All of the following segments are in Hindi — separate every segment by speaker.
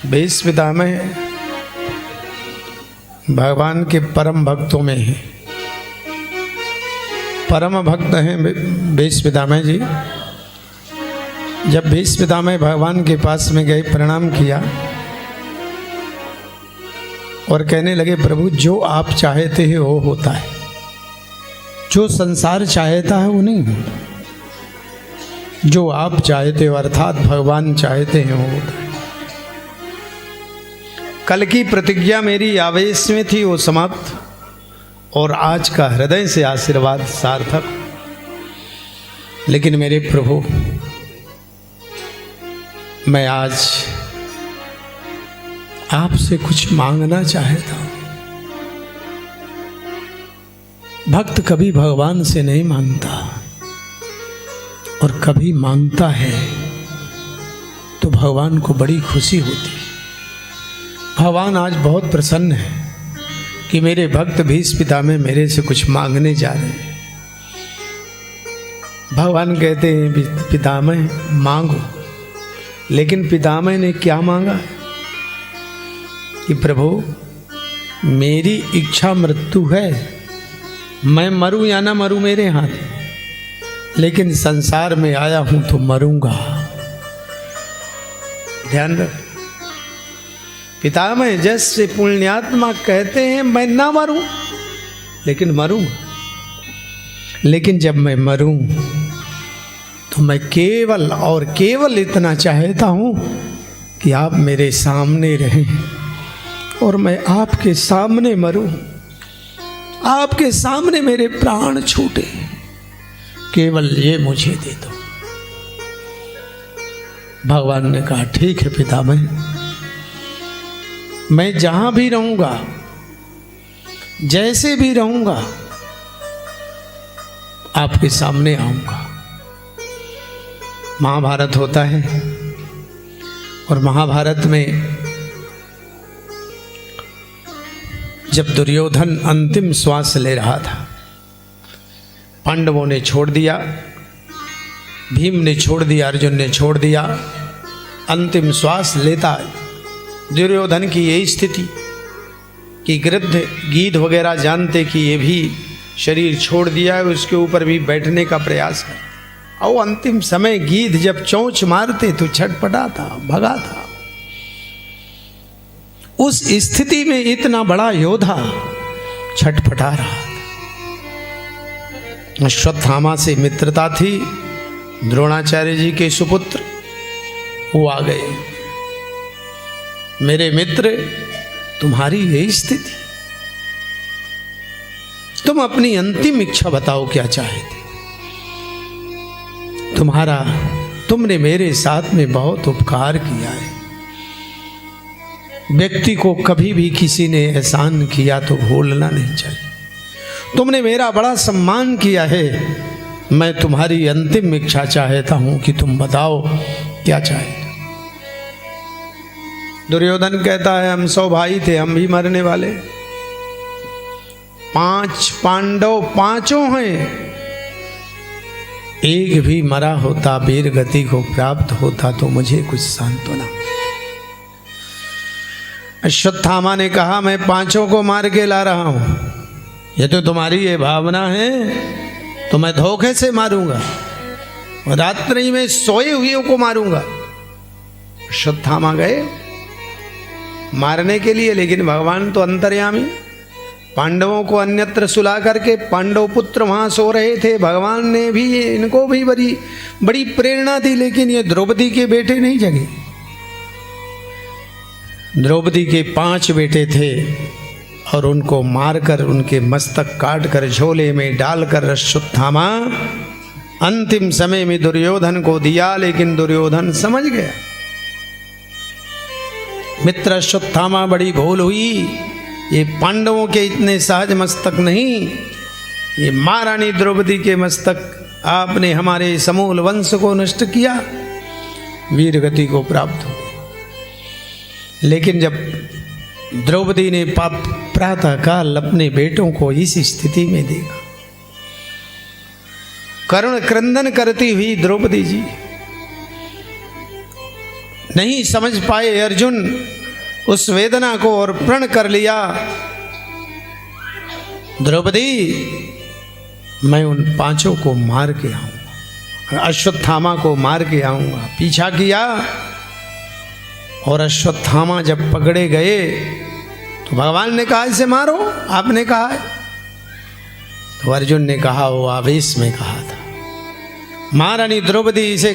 Speaker 1: भीष्म पितामह भगवान के परम भक्तों में है, परम भक्त हैं भीष्म पितामह जी। जब भीष्म पितामह भगवान के पास में गए, प्रणाम किया और कहने लगे, प्रभु जो आप चाहते हैं वो होता है, जो संसार चाहता है वो नहीं होता, जो आप चाहते हो अर्थात भगवान चाहते हैं वो होता है। कल की प्रतिज्ञा मेरी आवेश में थी, वो समाप्त, और आज का हृदय से आशीर्वाद सार्थक। लेकिन मेरे प्रभु, मैं आज आपसे कुछ मांगना चाहता हूं। भक्त कभी भगवान से नहीं मांगता, और कभी मांगता है तो भगवान को बड़ी खुशी होती है। भगवान आज बहुत प्रसन्न है कि मेरे भक्त भीष्म पितामह मेरे से कुछ मांगने जा रहे हैं। भगवान कहते हैं, पितामह मांगो। लेकिन पितामह ने क्या मांगा कि प्रभु मेरी इच्छा मृत्यु है, मैं मरूं या ना मरूं मेरे हाथ, लेकिन संसार में आया हूं तो मरूंगा। ध्यान रख, पितामह जैसे पुण्यात्मा कहते हैं मैं ना मरूं लेकिन मरूंगा। लेकिन जब मैं मरूं तो मैं केवल और केवल इतना चाहता हूं कि आप मेरे सामने रहें और मैं आपके सामने मरूं, आपके सामने मेरे प्राण छूटे, केवल ये मुझे दे दो। भगवान ने कहा, ठीक है पितामह, मैं जहां भी रहूंगा, जैसे भी रहूंगा, आपके सामने आऊंगा। महाभारत होता है, और महाभारत में जब दुर्योधन अंतिम श्वास ले रहा था, पांडवों ने छोड़ दिया, भीम ने छोड़ दिया, अर्जुन ने छोड़ दिया, अंतिम श्वास लेता दुर्योधन की यही स्थिति कि गृद्ध गीध वगैरह जानते कि ये भी शरीर छोड़ दिया है, उसके ऊपर भी बैठने का प्रयास है। और अंतिम समय गीध जब चोंच मारते तो छटपटा था, भगा था। उस स्थिति में इतना बड़ा योद्धा छटपटा रहा था। अश्वत्थामा से मित्रता थी, द्रोणाचार्य जी के सुपुत्र वो आ गए, मेरे मित्र तुम्हारी यही स्थिति, तुम अपनी अंतिम इच्छा बताओ क्या चाहते। तुमने मेरे साथ में बहुत उपकार किया है। व्यक्ति को कभी भी किसी ने एहसान किया तो भूलना नहीं चाहिए। तुमने मेरा बड़ा सम्मान किया है, मैं तुम्हारी अंतिम इच्छा चाहता हूं कि तुम बताओ क्या चाहते। दुर्योधन कहता है, हम 100 भाई थे, हम भी मरने वाले, 5 पांडव पांचों हैं, एक भी मरा होता, वीर गति को प्राप्त होता तो मुझे कुछ सांत्वना। अश्वत्थामा ने कहा, मैं 5 को मार के ला रहा हूं, ये तो तुम्हारी ये भावना है तो मैं धोखे से मारूंगा, रात्रि में सोए हुए को मारूंगा। अश्वत्थामा गए मारने के लिए, लेकिन भगवान तो अंतर्यामी, पांडवों को अन्यत्र सुला करके पांडव पुत्र वहां सो रहे थे। भगवान ने भी इनको भी बड़ी प्रेरणा दी, लेकिन ये द्रौपदी के बेटे नहीं जगे। द्रौपदी के 5 बेटे थे, और उनको मारकर उनके मस्तक काटकर झोले में डालकर अश्वत्थामा अंतिम समय में दुर्योधन को दिया। लेकिन दुर्योधन समझ गया, मित्र अश्वत्थामा बड़ी भूल हुई, ये पांडवों के इतने सहज मस्तक नहीं, ये महारानी द्रौपदी के मस्तक आपने हमारे समूल वंश को नष्ट किया, वीर गति को प्राप्त हो। लेकिन जब द्रौपदी ने प्रातः काल अपने बेटों को इस स्थिति में देखा, करुण क्रंदन करती हुई द्रौपदी जी नहीं समझ पाए अर्जुन उस वेदना को और प्रण कर लिया, द्रौपदी मैं उन पांचों को मार के आऊंगा, अश्वत्थामा को मार के आऊंगा। पीछा किया और अश्वत्थामा जब पकड़े गए तो भगवान ने कहा इसे मारो, आपने कहा है। तो अर्जुन ने कहा, वो आवेश में कहा था। महारानी द्रौपदी इसे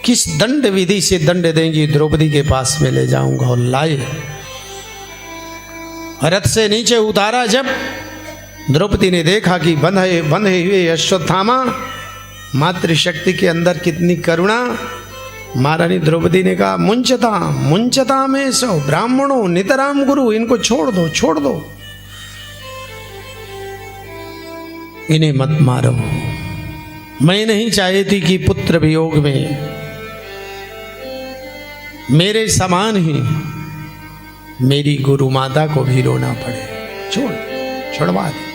Speaker 1: किस दंड विधि से दंड देंगी, द्रौपदी के पास में ले जाऊंगा। और लाए, रथ से नीचे उतारा। जब द्रौपदी ने देखा कि बंधे हुए अश्वत्थामा, मातृशक्ति के अंदर कितनी करुणा। महारानी द्रौपदी ने कहा, मुंचता में सो ब्राह्मणों नितराम गुरु, इनको छोड़ दो, छोड़ दो, इन्हें मत मारो। मैं नहीं चाहती कि पुत्र वियोग में मेरे समान ही मेरी गुरु माता को भी रोना पड़े। छोड़वा दे।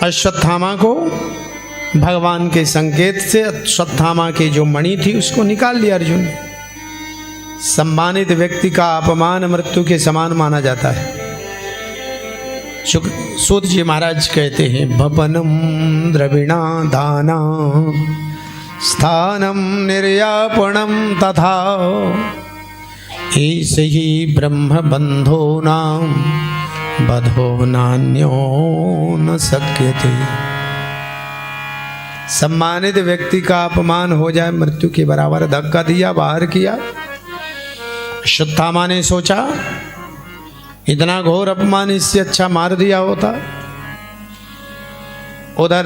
Speaker 1: अश्वत्थामा को भगवान के संकेत से अश्वत्थामा की जो मणि थी उसको निकाल लिया अर्जुन ने। सम्मानित व्यक्ति का अपमान मृत्यु के समान माना जाता है। सूत जी महाराज कहते हैं, भवनम द्रविणा दाना स्थानम निर्यापणम तथा ऐसे ही ब्रह्म बंधो नाम बधो नान्यो न सक्यते। सम्मानित व्यक्ति का अपमान हो जाए, मृत्यु के बराबर धक्का दिया, बाहर किया। अश्वत्थामा ने सोचा इतना घोर अपमान, इससे अच्छा मार दिया होता। उधर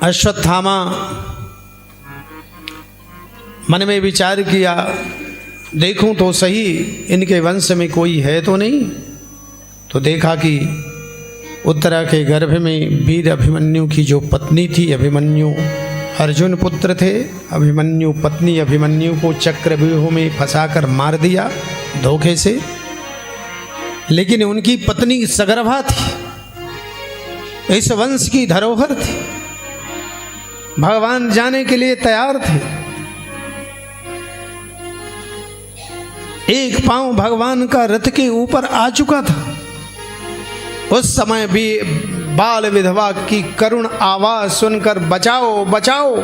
Speaker 1: अश्वत्थामा मन में विचार किया, देखूं तो सही इनके वंश में कोई है तो नहीं। तो देखा कि उत्तरा के गर्भ में वीर अभिमन्यु की जो पत्नी थी, अभिमन्यु अर्जुन पुत्र थे, अभिमन्यु पत्नी अभिमन्यु को चक्रव्यूह में फंसाकर मार दिया धोखे से। लेकिन उनकी पत्नी सगर्भा थी, इस वंश की धरोहर थी। भगवान जाने के लिए तैयार थे। एक पांव भगवान का रथ के ऊपर आ चुका था। उस समय भी बाल विधवा की करुण आवाज सुनकर बचाओ बचाओ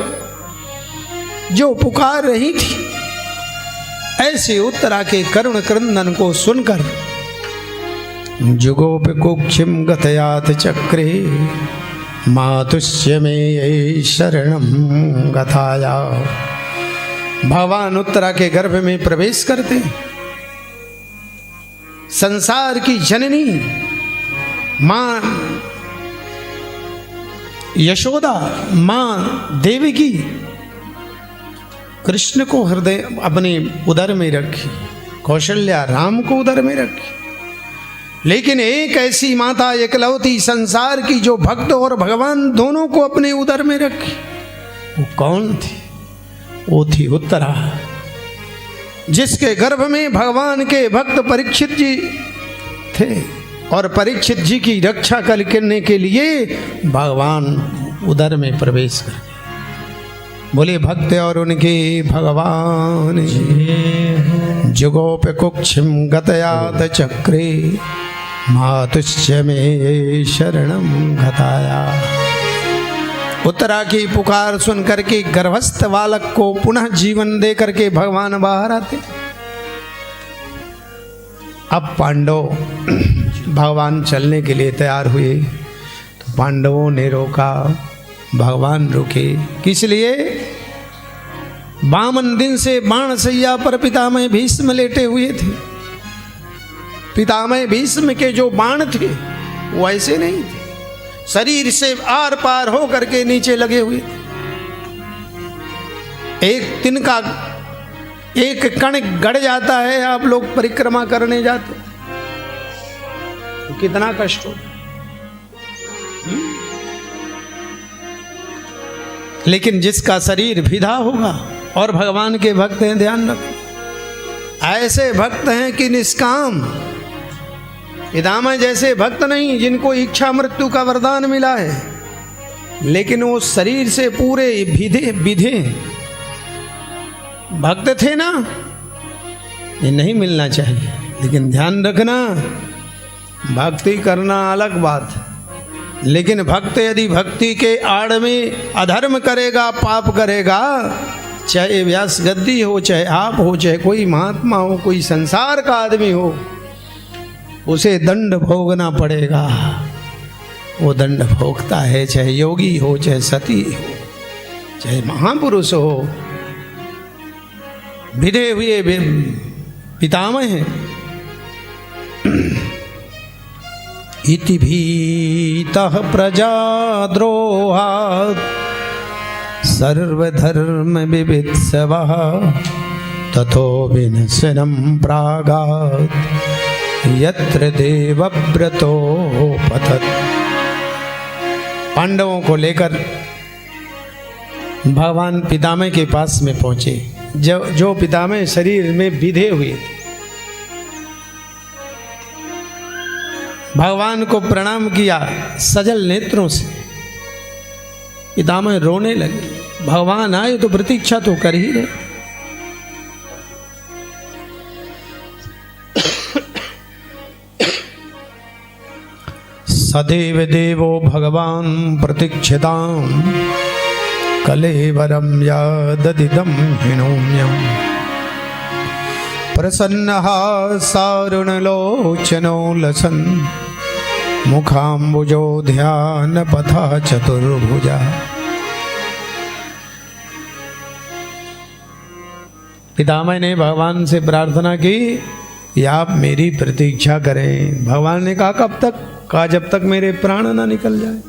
Speaker 1: जो पुकार रही थी, ऐसे उत्तरा के करुण क्रंदन को सुनकर जुगोप कुक्षिम गतयात चक्रे मातुष्य में शरणम गताया। भगवान उत्तरा के गर्भ में प्रवेश करते, संसार की जननी मां यशोदा, मां देवकी कृष्ण को हृदय अपने उदर में रखी, कौशल्या राम को उदर में रखी। लेकिन एक ऐसी माता एकलौती संसार की जो भक्त और भगवान दोनों को अपने उदर में रखी, वो कौन थी? वो थी उत्तरा, जिसके गर्भ में भगवान के भक्त परीक्षित जी थे। और परीक्षित जी की रक्षा करने के लिए भगवान उदर में प्रवेश कर गए। बोले भक्त और उनके भगवान जुगोप कुक्षिम गतयात चक्रे मातुष्य में शरणम गताया। उत्तरा की पुकार सुन करके गर्भस्थ बालक को पुनः जीवन दे करके भगवान बाहर आते। अब पांडव भगवान चलने के लिए तैयार हुए तो पांडवों ने रोका, भगवान रुके। किस लिए? 52 दिन से बाण सैया पर पितामह भीष्म लेटे हुए थे। पितामह भीष्म के जो बाण थे वो ऐसे नहीं थे, शरीर से आर पार हो करके नीचे लगे हुए थे। एक तिनका एक कण गड़ जाता है, आप लोग परिक्रमा करने जाते तो कितना कष्ट हो। लेकिन जिसका शरीर विधा होगा और भगवान के भक्त हैं, ध्यान रखो, ऐसे भक्त हैं कि निष्काम, पितामह जैसे भक्त नहीं जिनको इच्छा मृत्यु का वरदान मिला है। लेकिन वो शरीर से पूरे विधे भक्त थे ना, ये नहीं मिलना चाहिए। लेकिन ध्यान रखना, भक्ति करना अलग बात है, लेकिन भक्त यदि भक्ति के आड़ में अधर्म करेगा, पाप करेगा, चाहे व्यास गद्दी हो, चाहे आप हो, चाहे कोई महात्मा हो, कोई संसार का आदमी हो, उसे दंड भोगना पड़ेगा। वो दंड भोगता है, चाहे योगी हो, चाहे सती हो, चाहे महापुरुष हो, विधे हुए पितामह हैं। इति भीतः प्रजाद्रोहात् सर्वधर्म विवित्सवः ततो विनशनं प्रागात् यत्र देवव्रतो पतत्। पांडवों को लेकर भगवान पितामह के पास में पहुंचे, जो पितामह शरीर में विधे हुए थे। भगवान को प्रणाम किया सजल नेत्रों से। पितामह रोने लगे, भगवान आए तो प्रतीक्षा तो कर ही रहे। सदैव देवो भगवान प्रतीक्षितां कलेवरं याददिदं हिनोम्यं प्रसन्नः सारुणलोचनो लसन् मुखाम्बुजो ध्यानपथा चतुर्भुजा। पितामह ने भगवान से प्रार्थना की कि आप मेरी प्रतीक्षा करें। भगवान ने कहा कब तक? कहा जब तक मेरे प्राण ना निकल जाए।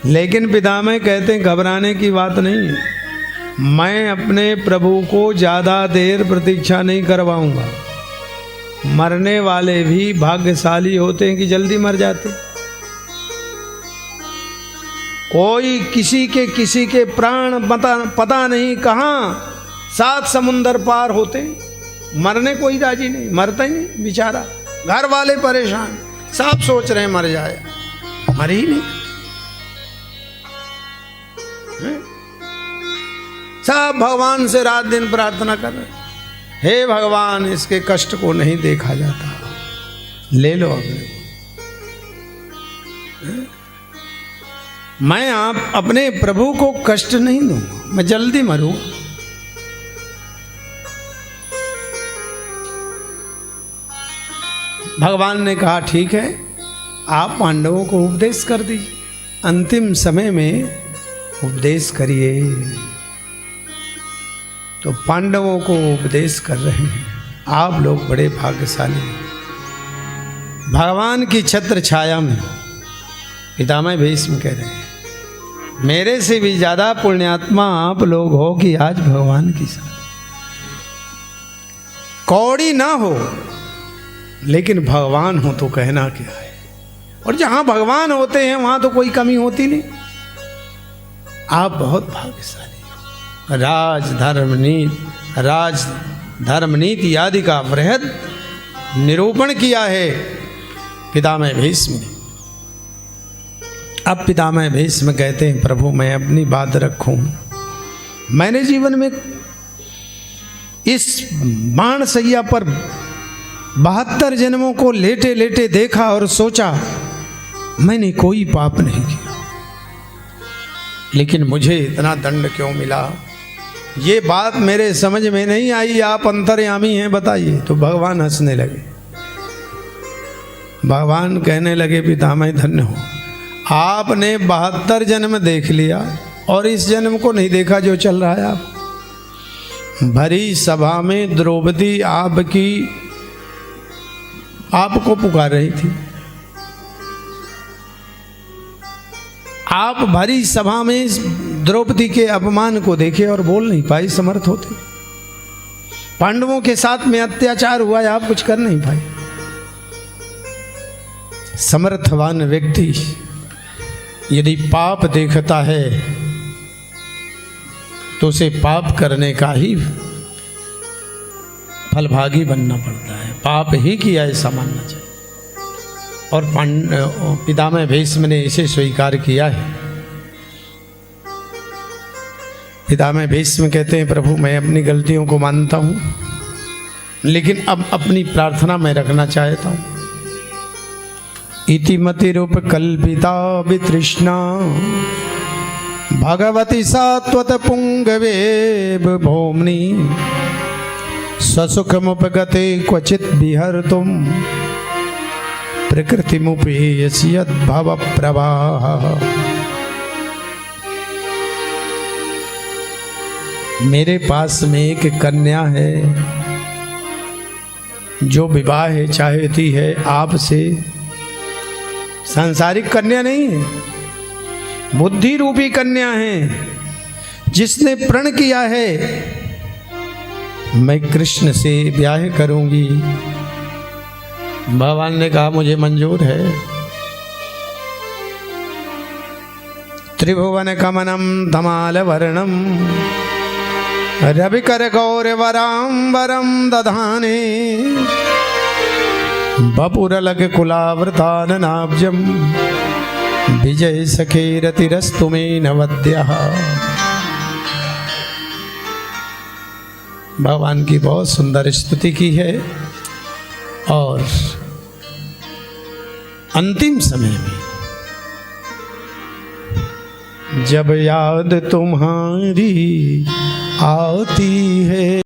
Speaker 1: लेकिन पितामह कहते हैं घबराने की बात नहीं है, मैं अपने प्रभु को ज्यादा देर प्रतीक्षा नहीं करवाऊंगा। मरने वाले भी भाग्यशाली होते हैं कि जल्दी मर जाते। कोई किसी के प्राण पता नहीं कहाँ 7 समुंदर पार होते, मरने कोई राजी नहीं, मरता ही नहीं बेचारा। घर वाले परेशान, सब सोच रहे हैं मर जाए, मर ही नहीं। सब भगवान से रात दिन प्रार्थना कर रहे, हे भगवान इसके कष्ट को नहीं देखा जाता, ले लो अपने को। मैं आप अपने प्रभु को कष्ट नहीं दूंगा, मैं जल्दी मरूं। भगवान ने कहा ठीक है, आप पांडवों को उपदेश कर दीजिए, अंतिम समय में उपदेश करिए। तो पांडवों को उपदेश कर रहे हैं। आप लोग बड़े भाग्यशाली हैं। भगवान की छत्र छाया में पितामह भीष्म कह रहे हैं, मेरे से भी ज्यादा पुण्यात्मा आप लोग हो कि आज भगवान की साथ कौड़ी ना हो, लेकिन भगवान हो तो कहना क्या है। और जहां भगवान होते हैं वहां तो कोई कमी होती नहीं। आप बहुत भाग्यशाली हो। राज धर्म नीति आदि का बृहद निरूपण किया है पितामह भीष्म ने। अब पितामह भीष्म कहते हैं प्रभु मैं अपनी बात रखूं। मैंने जीवन में इस बाण सैया पर 72 जन्मों को लेटे लेटे देखा और सोचा मैंने कोई पाप नहीं किया, लेकिन मुझे इतना दंड क्यों मिला, ये बात मेरे समझ में नहीं आई। आप अंतर्यामी हैं बताइए। तो भगवान हंसने लगे। भगवान कहने लगे पितामह धन्य हो, आपने 72 जन्म देख लिया और इस जन्म को नहीं देखा जो चल रहा है। आप भरी सभा में द्रौपदी आपको पुकार रही थी। आप भरी सभा में द्रौपदी के अपमान को देखे और बोल नहीं पाए, समर्थ होते। पांडवों के साथ में अत्याचार हुआ है, आप कुछ कर नहीं पाए। समर्थवान व्यक्ति यदि पाप देखता है तो उसे पाप करने का ही फलभागी बनना पड़ता है। पाप ही किया ऐसा मानना चाहिए। और पितामह भीष्म ने इसे स्वीकार किया है। पितामह भीष्म कहते हैं, प्रभु मैं अपनी गलतियों को मानता हूँ, लेकिन अब अपनी प्रार्थना मैं रखना चाहता हूँ। इति मतिरूप कल्पिता वितृष्णा भगवती सात्वत पुंगवे भौमनि स्वसुखमुपगते क्वचित विहर्तुम प्रकृतिमुपेयसि भव प्रवाह। मेरे पास में एक कन्या है जो विवाह चाहती है आपसे। सांसारिक कन्या नहीं है, बुद्धि रूपी कन्या है, जिसने प्रण किया है मैं कृष्ण से ब्याह करूंगी। भगवान ने कहा मुझे मंजूर है। त्रिभुवन कमनम धमाल वर्णम रविकर गौरवराम्बरम दधाने बपुरलग कुलावृताननाब्जम विजय सखेरतिरस्तु मे नवद्यः। भगवान की बहुत सुंदर स्तुति की है। और अंतिम समय में जब याद तुम्हारी आती है